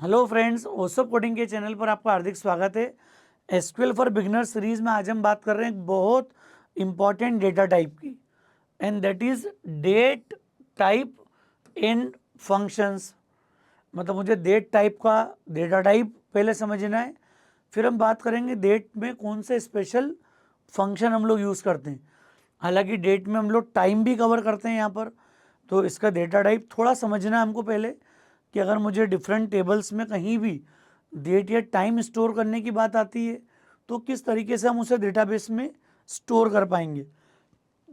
Hello friends, ओसप coding के channel पर आपका हार्दिक स्वागत है। एसक्यूएल फॉर बिगिनर सीरीज में आज हम बात कर रहे हैं एक बहुत इंपॉर्टेंट डेटा टाइप की, and that is date type in functions. मतलब मुझे डेट टाइप का डेटा टाइप पहले समझना है, फिर हम बात करेंगे डेट में कौन से स्पेशल फंक्शन हम लोग यूज़ करते हैं। हालांकि डेट में हम लोग टाइम भी कवर करते हैं यहाँ पर, तो इसका डेटा टाइप थोड़ा समझना है हमको पहले कि अगर मुझे डिफरेंट टेबल्स में कहीं भी डेट या टाइम स्टोर करने की बात आती है तो किस तरीके से हम उसे डेटाबेस में स्टोर कर पाएंगे।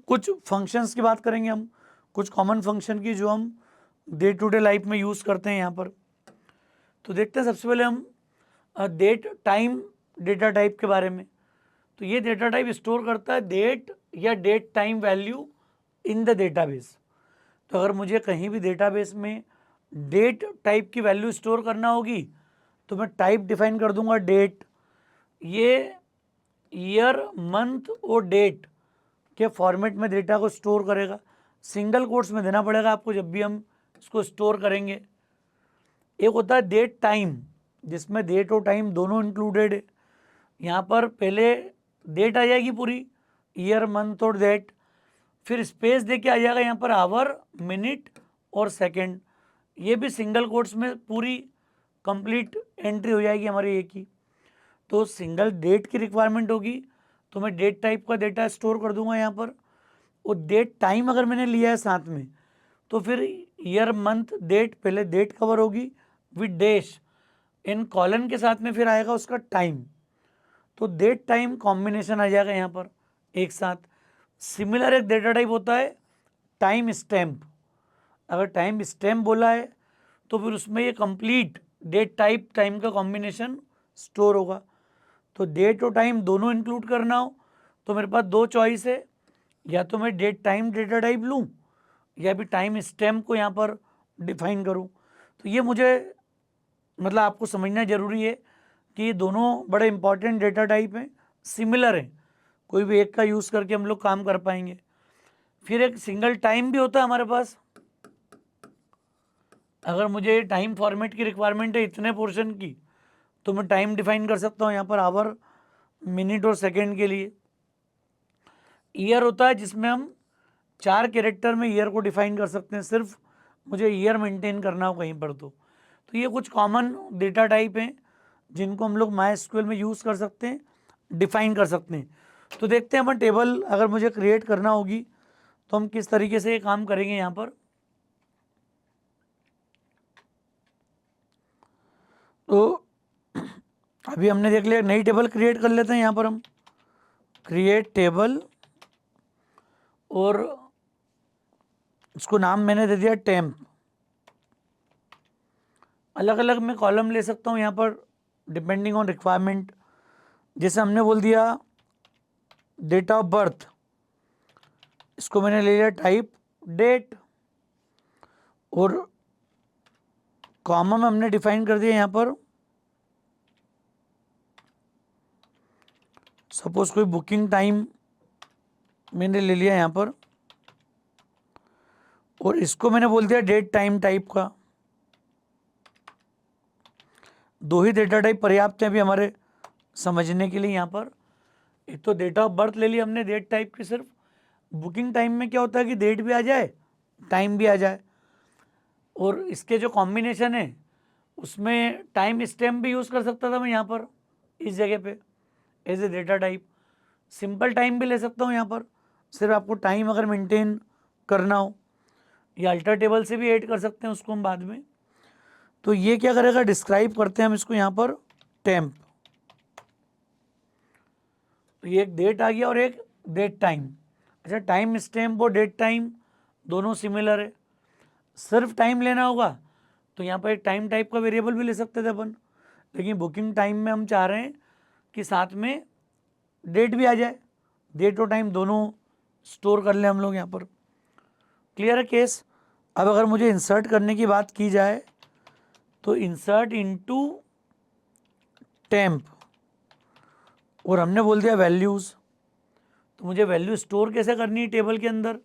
कुछ फंक्शंस की बात करेंगे हम, कुछ कॉमन फंक्शन की जो हम डे टू डे लाइफ में यूज़ करते हैं यहाँ पर। तो देखते हैं सबसे पहले हम डेट टाइम डेटा टाइप के बारे में। तो ये डेटा टाइप स्टोर करता है डेट या date time value in the database. तो अगर मुझे कहीं भी डेटाबेस में डेट टाइप की वैल्यू स्टोर करना होगी तो मैं टाइप डिफाइन कर दूंगा डेट। ये ईयर मंथ और डेट के फॉर्मेट में डेटा को स्टोर करेगा। सिंगल कोट्स में देना पड़ेगा आपको जब भी हम इसको स्टोर करेंगे। एक होता है डेट टाइम, जिसमें डेट और टाइम दोनों इंक्लूडेड है। यहाँ पर पहले डेट आ जाएगी पूरी, ईयर मंथ और डेट, फिर स्पेस दे के आ जाएगा यहाँ पर आवर मिनट और सेकंड। ये भी सिंगल कोट्स में पूरी कंप्लीट एंट्री हो जाएगी हमारी एक ही। तो सिंगल डेट की रिक्वायरमेंट होगी तो मैं डेट टाइप का डेटा स्टोर कर दूंगा यहाँ पर। और डेट टाइम अगर मैंने लिया है साथ में तो फिर ईयर मंथ डेट, पहले डेट कवर होगी विद डैश, इन कॉलन के साथ में फिर आएगा उसका टाइम। तो डेट टाइम कॉम्बिनेशन आ जाएगा यहाँ पर एक साथ। सिमिलर एक डेटा टाइप होता है टाइम स्टैम्प। अगर टाइम स्टैम्प बोला है तो फिर उसमें ये कंप्लीट डेट टाइप टाइम का कॉम्बिनेशन स्टोर होगा। तो डेट और टाइम दोनों इंक्लूड करना हो तो मेरे पास दो चॉइस है, या तो मैं डेट टाइम डेटा टाइप लूँ या भी टाइम स्टैम्प को यहाँ पर डिफाइन करूँ। तो ये मुझे मतलब आपको समझना जरूरी है कि ये दोनों बड़े इंपॉर्टेंट डेटा टाइप हैं, सिमिलर हैं, कोई भी एक का यूज़ करके हम लोग काम कर पाएंगे। फिर एक सिंगल टाइम भी होता है हमारे पास। अगर मुझे टाइम फॉर्मेट की रिक्वायरमेंट है इतने पोर्शन की तो मैं टाइम डिफाइन कर सकता हूँ यहाँ पर आवर मिनट और सेकंड के लिए। ईयर होता है जिसमें हम 4 कैरेक्टर में ईयर को डिफाइन कर सकते हैं, सिर्फ मुझे ईयर मेंटेन करना हो कहीं पर। तो ये कुछ कॉमन डेटा टाइप हैं जिनको हम लोग माई एसक्यूएल में यूज़ कर सकते हैं, डिफाइन कर सकते हैं। तो देखते हैं अपन टेबल अगर मुझे क्रिएट करना होगी तो हम किस तरीके से ये काम करेंगे यहाँ पर। तो अभी हमने देख लिया, नई टेबल क्रिएट कर लेते हैं यहाँ पर हम, क्रिएट टेबल, और इसको नाम मैंने दे दिया टेम्प। अलग अलग मैं कॉलम ले सकता हूँ यहाँ पर डिपेंडिंग ऑन रिक्वायरमेंट। जैसे हमने बोल दिया डेट ऑफ बर्थ, इसको मैंने ले लिया टाइप डेट, और कॉमा में हमने डिफाइन कर दिया यहाँ पर सपोज कोई बुकिंग टाइम मैंने ले लिया यहाँ पर, और इसको मैंने बोल दिया डेट टाइम टाइप का। दो ही डेटा टाइप पर्याप्त हैं अभी हमारे समझने के लिए यहाँ पर। एक तो डेट ऑफ बर्थ ले ली हमने डेट टाइप की सिर्फ। बुकिंग टाइम में क्या होता है कि डेट भी आ जाए टाइम भी आ जाए, और इसके जो कॉम्बिनेशन है उसमें टाइम स्टैम्प भी यूज़ कर सकता था मैं यहाँ पर इस जगह पे as a data type. Simple time भी ले सकता हूँ यहाँ पर, सिर्फ आपको टाइम अगर मेंटेन करना हो, या अल्टर टेबल से भी ऐड कर सकते हैं उसको हम बाद में। तो ये क्या करेगा, डिस्क्राइब करते हैं हम इसको यहाँ पर टेम्प। तो ये एक डेट आ गया और एक डेट टाइम। अच्छा, टाइम स्टैम्प और डेट टाइम दोनों सिमिलर है। सिर्फ टाइम लेना होगा तो यहाँ पर एक टाइम टाइप का वेरिएबल भी ले सकते थे अपन, लेकिन बुकिंग टाइम में हम चाह रहे हैं कि साथ में डेट भी आ जाए, डेट और टाइम दोनों स्टोर कर लें हम लोग यहाँ पर। क्लियर है केस। अब अगर मुझे इंसर्ट करने की बात की जाए तो इंसर्ट इनटू टेम्प, और हमने बोल दिया वैल्यूज़। तो मुझे वैल्यू स्टोर कैसे करनी है टेबल के अंदर।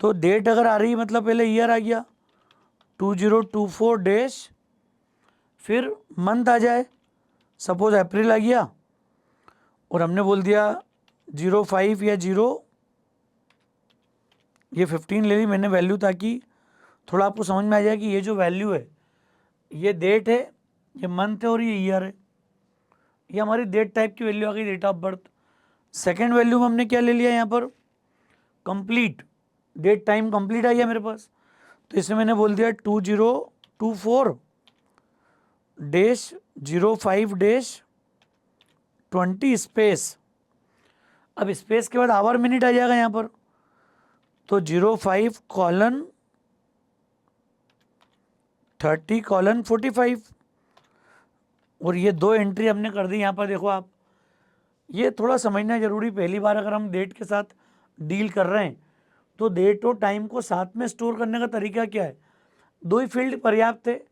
तो डेट अगर आ रही है मतलब पहले ईयर आ गया 2024 डैश, फिर मंथ आ जाए, सपोज अप्रैल आ गया और हमने बोल दिया 05 या 0, ये 15 ले ली मैंने वैल्यू, ताकि थोड़ा आपको समझ में आ जाए कि ये जो वैल्यू है ये डेट है, ये मंथ है और ये ईयर है। ये हमारी डेट टाइप की वैल्यू आ गई, date of birth. Second value में हमने क्या ले लिया यहाँ पर, कंप्लीट, डेट टाइम कंप्लीट आ गया मेरे पास, तो इसमें मैंने बोल दिया 2024 डैश 05 डैश 20 स्पेस। अब स्पेस के बाद आवर मिनट आ जाएगा यहाँ पर, तो 05:30:45 और ये 2 एंट्री हमने कर दी यहाँ पर। देखो आप, ये थोड़ा समझना जरूरी, पहली बार अगर हम डेट के साथ डील कर रहे हैं तो डेट और टाइम को साथ में स्टोर करने का तरीका क्या है, 2 ही फील्ड पर्याप्त है।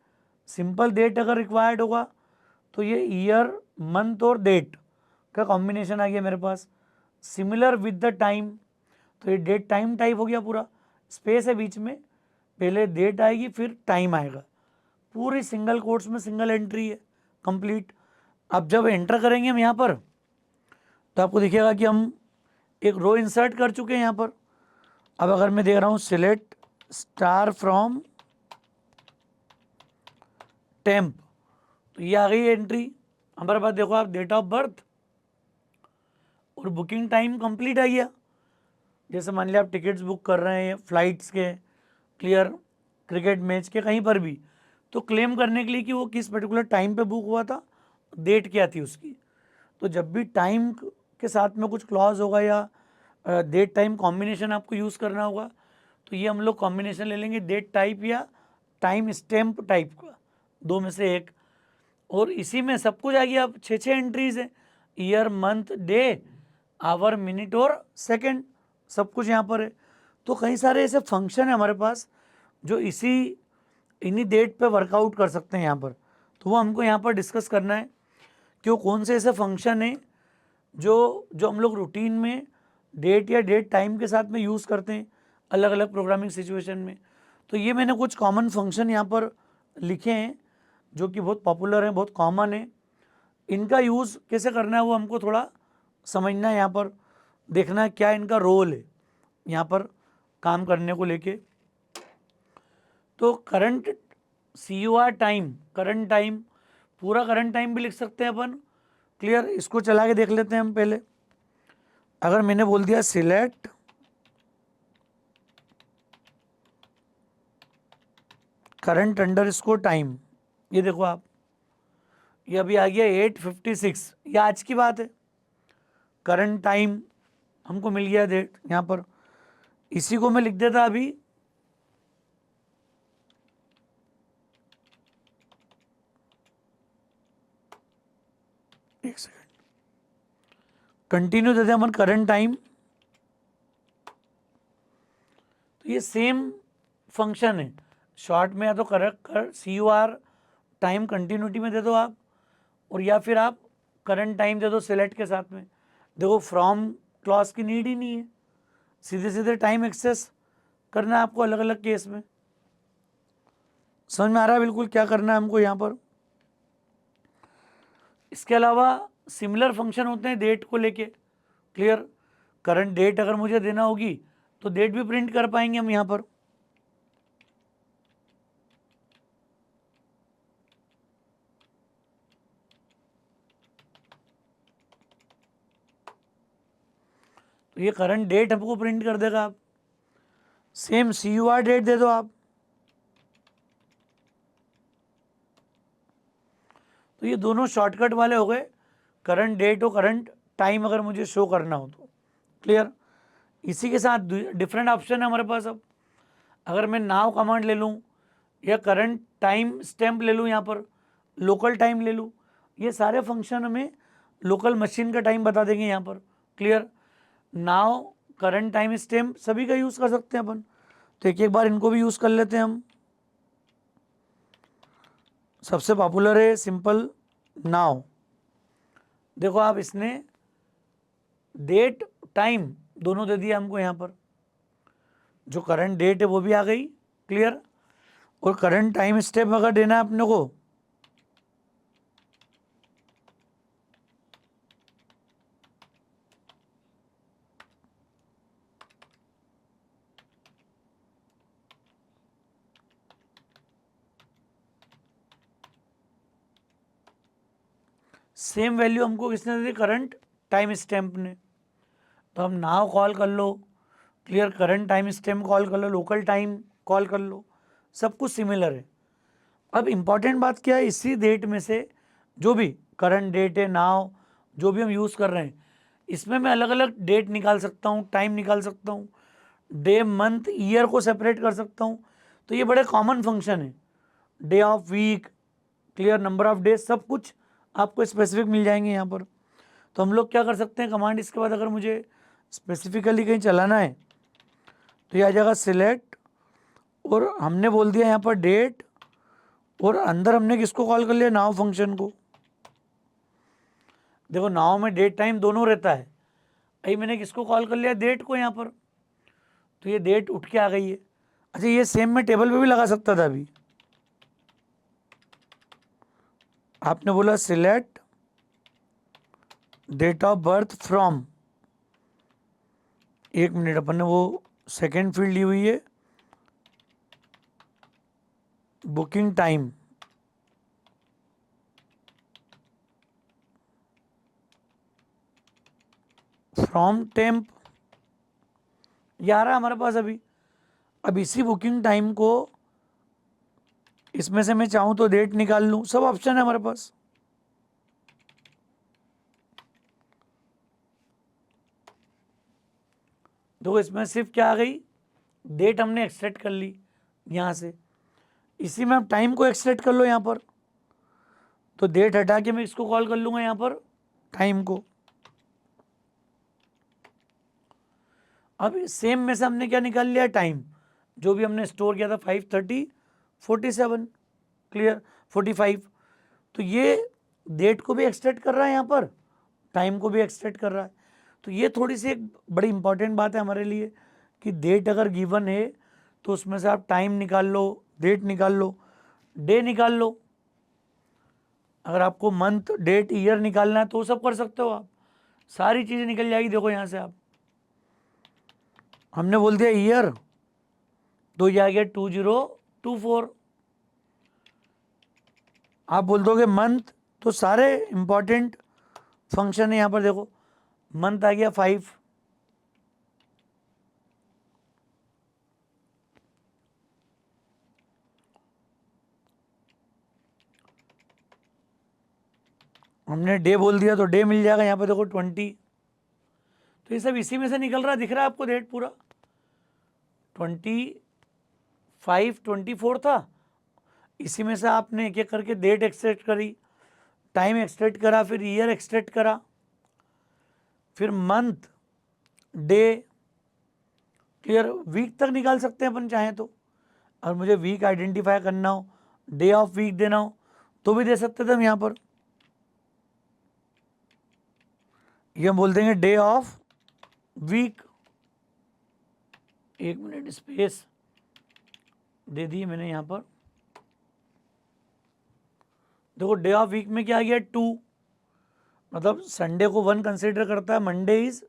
सिंपल डेट अगर रिक्वायर्ड होगा तो ये ईयर, मंथ और डेट का कॉम्बिनेशन आ गया मेरे पास। सिमिलर विद द टाइम, तो ये डेट टाइम टाइप हो गया पूरा, स्पेस है बीच में, पहले डेट आएगी फिर टाइम आएगा, पूरी सिंगल कोट्स में सिंगल एंट्री है, कंप्लीट। अब जब एंटर करेंगे हम यहाँ पर तो आपको दिखेगा कि हम एक रो इंसर्ट कर चुके हैं यहाँ पर। अब अगर मैं देख रहा हूँ सिलेक्ट स्टार फ्रॉम टेम्प, तो ये आ गई एंट्री हमारे पास। देखो आप, डेट ऑफ बर्थ और बुकिंग टाइम कंप्लीट आ गया। जैसे मान लिया आप टिकट्स बुक कर रहे हैं फ्लाइट्स के, क्लियर, क्रिकेट मैच के, कहीं पर भी, तो क्लेम करने के लिए कि वो किस पर्टिकुलर टाइम पे बुक हुआ था, डेट क्या थी उसकी, तो जब भी टाइम के साथ में कुछ क्लॉज होगा या डेट टाइम कॉम्बिनेशन आपको यूज़ करना होगा, तो ये हम लोग कॉम्बिनेशन ले लेंगे, डेट टाइप या टाइम स्टैम्प टाइप का, 2 में से एक। और इसी में सब कुछ आ गया। अब 6 एंट्रीज है, year, month, day, hour, minute और सेकंड, सब कुछ यहाँ पर है। तो कई सारे ऐसे फंक्शन है हमारे पास जो इन्हीं डेट पे वर्कआउट कर सकते हैं यहाँ पर, तो वो हमको यहाँ पर डिस्कस करना है कि वो कौन से ऐसे फंक्शन हैं जो हम लोग रूटीन में डेट या डेट टाइम के साथ में यूज़ करते हैं अलग अलग प्रोग्रामिंग सिचुएशन में। तो ये मैंने कुछ कॉमन फंक्शन यहाँ पर लिखे हैं जो कि बहुत पॉपुलर हैं, बहुत कॉमन है। इनका यूज़ कैसे करना है वो हमको थोड़ा समझना है, यहाँ पर देखना है क्या इनका रोल है यहाँ पर काम करने को लेके। तो current CUR time, current time, पूरा करंट टाइम भी लिख सकते हैं अपन, क्लियर। इसको चला के देख लेते हैं हम पहले। अगर मैंने बोल दिया सिलेक्ट करंट अंडरस्कोर टाइम, ये देखो आप, ये अभी आ गया 8:56, ये आज की बात है। करंट टाइम हमको मिल गया डेट यहाँ पर, इसी को मैं लिख देता अभी एक सेकेंड, कंटिन्यू देते हैं अपन करंट टाइम। तो ये सेम फंक्शन है, शॉर्ट में या तो CUR टाइम कंटिन्यूटी में दे दो आप, और या फिर आप करंट टाइम दे दो सिलेक्ट के साथ में। देखो फ्रॉम क्लॉज की नीड ही नहीं है, सीधे सीधे टाइम एक्सेस करना है आपको अलग अलग केस में। समझ में आ रहा है बिल्कुल क्या करना है हमको यहाँ पर। इसके अलावा सिमिलर फंक्शन होते हैं डेट को लेके, क्लियर। करंट डेट अगर मुझे देना होगी तो डेट भी प्रिंट कर पाएंगे हम यहाँ पर। तो ये करंट डेट हमको प्रिंट कर देगा आप। सेम CUR डेट दे दो आप, तो ये दोनों शॉर्टकट वाले हो गए, करंट डेट और करंट टाइम अगर मुझे शो करना हो तो, क्लियर। इसी के साथ डिफरेंट ऑप्शन है हमारे पास। अब अगर मैं नाउ कमांड ले लूँ या करंट टाइम स्टैम्प ले लूँ, यहाँ पर लोकल टाइम ले लूँ, ये सारे फंक्शन हमें लोकल मशीन का टाइम बता देंगे यहाँ पर, clear. Now, current time stamp सभी का यूज़ कर सकते हैं अपन, तो एक एक बार इनको भी यूज़ कर लेते हैं हम। सबसे पॉपुलर है सिंपल नाउ। देखो आप, इसने डेट टाइम दोनों दे दिया हमको यहाँ पर, जो करंट डेट है वो भी आ गई, क्लियर। और करंट टाइम स्टेप अगर देना है अपने को सेम वैल्यू हमको किसने दे दी, करंट टाइम स्टैम्प ने। तो हम नाउ कॉल कर लो, clear, current time stamp call कर लो, लोकल टाइम कॉल कर लो, सब कुछ सिमिलर है। अब इम्पॉर्टेंट बात क्या है, इसी डेट में से जो भी करंट डेट है, नाउ जो भी हम यूज़ कर रहे हैं, इसमें मैं अलग अलग डेट निकाल सकता हूँ, टाइम निकाल सकता हूँ, डे मंथ ईयर को सेपरेट कर सकता हूँ। तो ये बड़े कॉमन फंक्शन है। Day of week, clear, number of days, सब कुछ आपको स्पेसिफिक मिल जाएंगे यहाँ पर। तो हम लोग क्या कर सकते हैं, कमांड इसके बाद अगर मुझे स्पेसिफिकली कहीं चलाना है तो ये आ जाएगा सिलेक्ट, और हमने बोल दिया यहाँ पर डेट, और अंदर हमने किसको कॉल कर लिया, नाउ फंक्शन को। देखो नाउ में डेट टाइम दोनों रहता है, अभी मैंने किसको कॉल कर लिया, डेट को यहाँ पर, तो ये डेट उठ के आ गई है। अच्छा ये सेम मैं टेबल पे भी लगा सकता था, अभी आपने बोला select date of birth from, एक मिनट, अपन ने वो सेकेंड फील्ड ली हुई है, बुकिंग टाइम, फ्रॉम टेम्प, ये आ रहा है हमारे पास अभी। अब इसी बुकिंग टाइम को इसमें से मैं चाहूं तो डेट निकाल लूं, सब ऑप्शन है हमारे पास। देखो इसमें सिर्फ क्या आ गई, डेट हमने एक्सट्रैक्ट कर ली यहाँ से, इसी में आप टाइम को एक्सट्रैक्ट कर लो यहाँ पर, तो डेट हटा के मैं इसको कॉल कर लूंगा यहाँ पर, टाइम को। अब सेम में से हमने क्या निकाल लिया, टाइम, जो भी हमने स्टोर किया था 5:30 47, क्लियर, 45। तो ये डेट को भी एक्सट्रैक्ट कर रहा है यहाँ पर, टाइम को भी एक्सट्रैक्ट कर रहा है। तो ये थोड़ी सी एक बड़ी इंपॉर्टेंट बात है हमारे लिए कि डेट अगर गिवन है तो उसमें से आप टाइम निकाल लो, डेट निकाल लो, डे निकाल लो। अगर आपको मंथ, डेट, ईयर निकालना है तो वो सब कर सकते हो आप, सारी चीज़ें निकल जाएगी। देखो यहाँ से आप, हमने बोल दिया ईयर, तो ये आ गया 2024। आप बोल दोगे मंथ, तो सारे इंपॉर्टेंट फंक्शन है यहाँ पर। देखो मंथ आ गया 5, हमने डे बोल दिया तो डे मिल जाएगा यहाँ पर। देखो 20, तो ये सब इसी में से निकल रहा है, दिख रहा है आपको डेट पूरा। 25 24 था, इसी में से आपने एक एक करके डेट एक्सट्रैक्ट करी, टाइम एक्सट्रैक्ट करा, फिर ईयर एक्सट्रैक्ट करा, फिर मंथ, डे, क्लियर, वीक तक निकाल सकते हैं अपन चाहें तो। और मुझे वीक आइडेंटिफाई करना हो, डे ऑफ वीक देना हो तो भी दे सकते थे हम यहाँ पर। ये हम बोल देंगे डे ऑफ वीक, एक मिनट स्पेस दे दी मैंने यहाँ पर। देखो डे ऑफ वीक में क्या आ गया, 2, मतलब संडे को 1 कंसिडर करता है, मंडे इज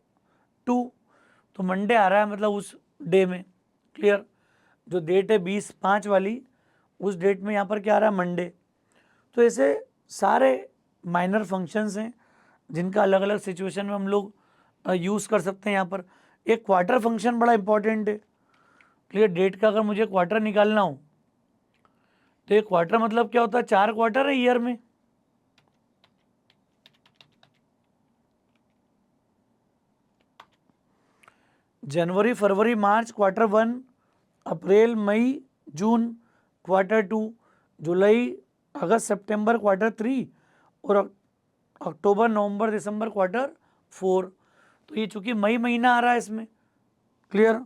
2, तो मंडे आ रहा है मतलब उस डे में, क्लियर। जो डेट है 20/5 वाली, उस डेट में यहाँ पर क्या आ रहा है, मंडे। तो ऐसे सारे माइनर फंक्शंस हैं जिनका अलग अलग सिचुएशन में हम लोग यूज़ कर सकते हैं यहाँ पर। एक क्वार्टर फंक्शन बड़ा इंपॉर्टेंट है, क्लियर। डेट का अगर मुझे क्वार्टर निकालना हो तो एक क्वार्टर मतलब क्या होता है, 4 क्वार्टर है ईयर में। जनवरी, फरवरी, मार्च क्वार्टर 1, अप्रैल, मई, जून क्वार्टर 2, जुलाई, अगस्त, सितंबर क्वार्टर 3, और अक्टूबर, नवंबर, दिसंबर क्वार्टर 4। तो ये चूंकि मई महीना आ रहा है इसमें, क्लियर,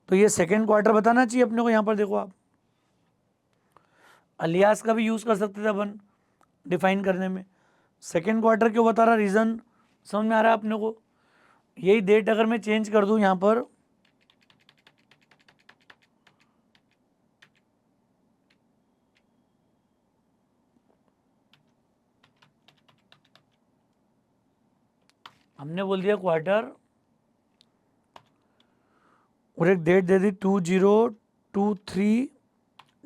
तो ये सेकेंड क्वार्टर बताना चाहिए अपने को। यहाँ पर देखो आप, अलियास का भी यूज़ कर सकते थे अपन डिफाइन करने में। सेकेंड क्वार्टर क्यों बता रहा, रीज़न समझ में आ रहा है अपने को। यही डेट अगर मैं चेंज कर दूं यहाँ पर, हमने बोल दिया क्वार्टर, और एक डेट दे दी 2023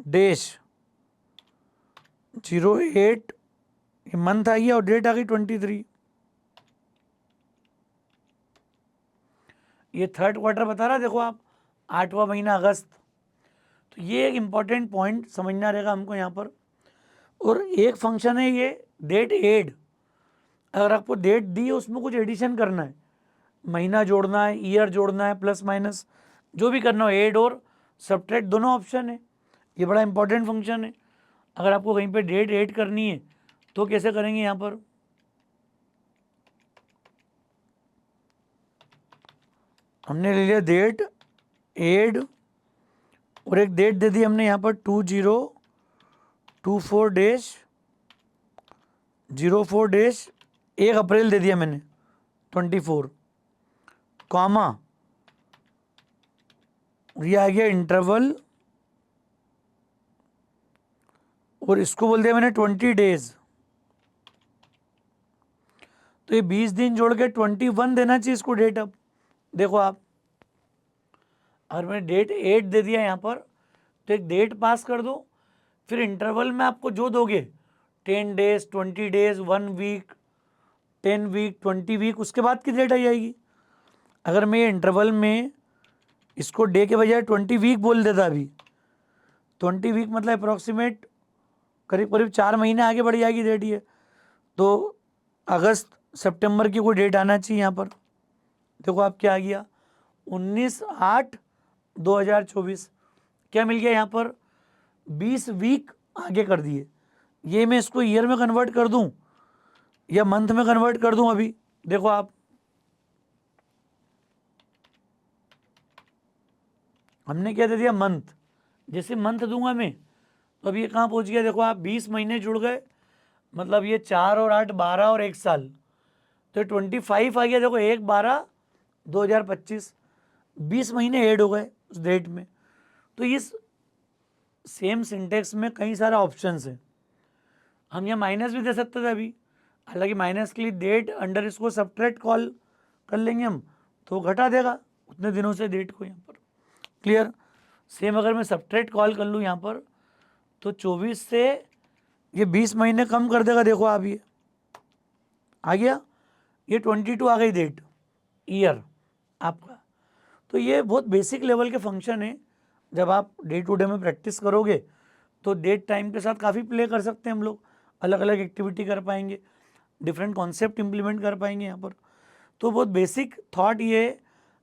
डैश 08 ये मंथ आ गया और डेट आ गई 23। ये थर्ड क्वार्टर बता रहा है, देखो आप 8वां महीना अगस्त। तो ये एक इम्पॉर्टेंट पॉइंट समझना रहेगा हमको यहाँ पर। और एक फंक्शन है ये डेट एड, अगर आपको डेट दी है उसमें कुछ एडिशन करना है, महीना जोड़ना है, ईयर जोड़ना है, प्लस माइनस जो भी करना हो, एड और सब्ट्रैक्ट दोनों ऑप्शन है। ये बड़ा इंपॉर्टेंट फंक्शन है। अगर आपको कहीं पे डेट ऐड करनी है तो कैसे करेंगे, यहाँ पर हमने ले लिया डेट एड और एक डेट दे दी हमने यहाँ पर 2024-04 1 अप्रैल दे दिया मैंने 24, कॉमा ये आ गया इंटरवल और इसको बोल दिया मैंने 20 डेज। तो ये 20 दिन जोड़ के 21 देना चाहिए इसको डेट। अब देखो आप, अगर मैंने डेट 8 दे दिया यहाँ पर तो एक डेट पास कर दो, फिर इंटरवल में आपको जो दोगे 10 days, 20 days, 1 week, 10 week, 20 week, उसके बाद की डेट आ जाएगी। अगर मैं इंटरवल में इसको डे के बजाय 20 वीक बोल देता, अभी 20 वीक मतलब अप्रॉक्सीमेट करीब करीब 4 महीने आगे बढ़ जाएगी डेट ये। तो अगस्त सितंबर की कोई डेट आना चाहिए यहाँ पर। देखो आप क्या आ गया 19/8/2024। क्या मिल गया यहाँ पर 20 वीक आगे कर दिए। ये मैं इसको ईयर में कन्वर्ट कर दूं या मंथ में कन्वर्ट कर दूं, अभी देखो आप, हमने क्या दे दिया मंथ। जैसे मंथ दूंगा मैं तो अब ये कहाँ पहुँच गया, देखो आप 20 महीने जुड़ गए, मतलब ये 4 और 8 12 और 1 साल, तो 25 आ गया। देखो 1/12/2025, 20 महीने ऐड हो गए उस डेट में। तो इस सेम सिंटेक्स में कई सारे ऑप्शंस हैं। हम यहाँ माइनस भी दे सकते थे अभी, हालांकि माइनस के लिए डेट अंडर इसको सब्ट्रैक्ट कॉल कर लेंगे हम, तो घटा देगा उतने दिनों से डेट को यहाँ पर। क्लियर। सेम अगर मैं सब्ट्रैक्ट कॉल कर लूँ यहाँ पर तो 24 से ये 20 महीने कम कर देगा। देखो आप, ये आ गया, ये 22 आ गई डेट ईयर आपका। तो ये बहुत बेसिक लेवल के फंक्शन है। जब आप डे टू डे में प्रैक्टिस करोगे तो डेट टाइम के साथ काफ़ी प्ले कर सकते हैं हम लोग, अलग अलग एक्टिविटी कर पाएंगे, डिफरेंट कॉन्सेप्ट इंप्लीमेंट कर पाएंगे यहाँ पर। तो बहुत बेसिक थॉट ये है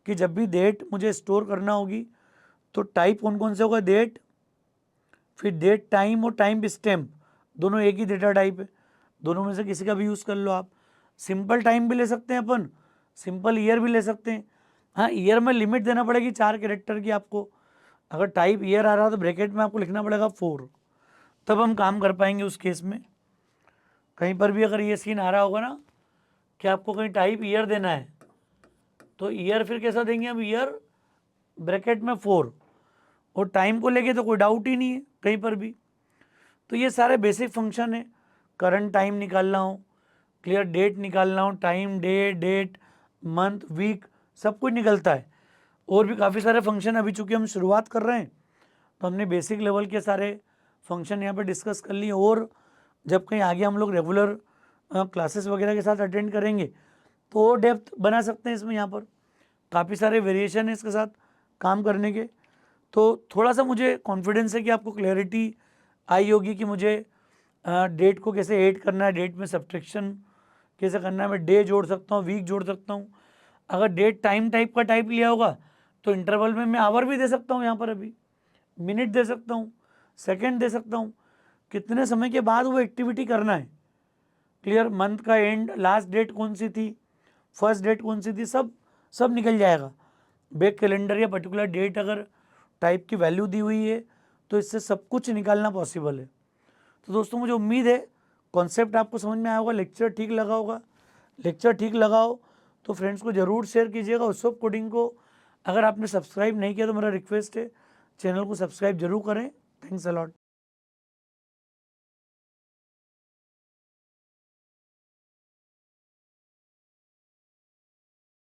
कि जब भी डेट मुझे स्टोर करना होगी तो टाइप कौन कौन से होगा, डेट, फिर डेट टाइम और टाइम स्टैम्प, दोनों एक ही डेटा टाइप है, दोनों में से किसी का भी यूज़ कर लो आप। सिंपल टाइम भी ले सकते हैं अपन, सिंपल ईयर भी ले सकते हैं। हाँ, ईयर में लिमिट देना पड़ेगी 4 कैरेक्टर की आपको। अगर टाइप ईयर आ रहा है तो ब्रैकेट में आपको लिखना पड़ेगा 4, तब हम काम कर पाएंगे उस केस में। कहीं पर भी अगर ये सीन आ रहा होगा ना कि आपको कहीं टाइप ईयर देना है तो ईयर फिर कैसा देंगे हम, ईयर ब्रैकेट में 4, और टाइम को लेके तो कोई डाउट ही नहीं है कहीं पर भी। तो ये सारे बेसिक फंक्शन है। करंट टाइम निकालना हो, क्लियर, डेट निकालना हो, time, day, date, month, week, सब कुछ निकलता है। और भी काफ़ी सारे फंक्शन, अभी चूँकि हम शुरुआत कर रहे हैं तो हमने बेसिक लेवल के सारे फंक्शन यहाँ पर डिस्कस कर लिए। और जब कहीं आगे हम लोग रेगुलर क्लासेस वगैरह के साथ अटेंड करेंगे तो और डेप्थ बना सकते हैं इसमें। यहाँ पर काफ़ी सारे वेरिएशन है इसके साथ काम करने के। तो थोड़ा सा मुझे कॉन्फिडेंस है कि आपको क्लैरिटी आई होगी कि मुझे डेट को कैसे ऐड करना है, डेट में सब्ट्रैक्शन कैसे करना है। मैं डे जोड़ सकता हूँ, वीक जोड़ सकता हूँ। अगर डेट टाइम टाइप का टाइप लिया होगा तो इंटरवल में मैं आवर भी दे सकता हूँ, यहाँ पर अभी मिनट दे सकता हूँ, सेकंड दे सकता हूँ, कितने समय के बाद वो एक्टिविटी करना है। क्लियर, मंथ का एंड, लास्ट डेट कौन सी थी, फर्स्ट डेट कौन सी थी, सब निकल जाएगा। बैक कैलेंडर या पर्टिकुलर डेट अगर टाइप की वैल्यू दी हुई है तो इससे सब कुछ निकालना पॉसिबल है। तो दोस्तों मुझे उम्मीद है कॉन्सेप्ट आपको समझ में आया होगा, लेक्चर ठीक लगा होगा। लेक्चर ठीक लगा हो तो फ्रेंड्स को ज़रूर शेयर कीजिएगा। उत्सव कोडिंग को अगर आपने सब्सक्राइब नहीं किया तो मेरा रिक्वेस्ट है चैनल को सब्सक्राइब जरूर करें। Thanks a lot.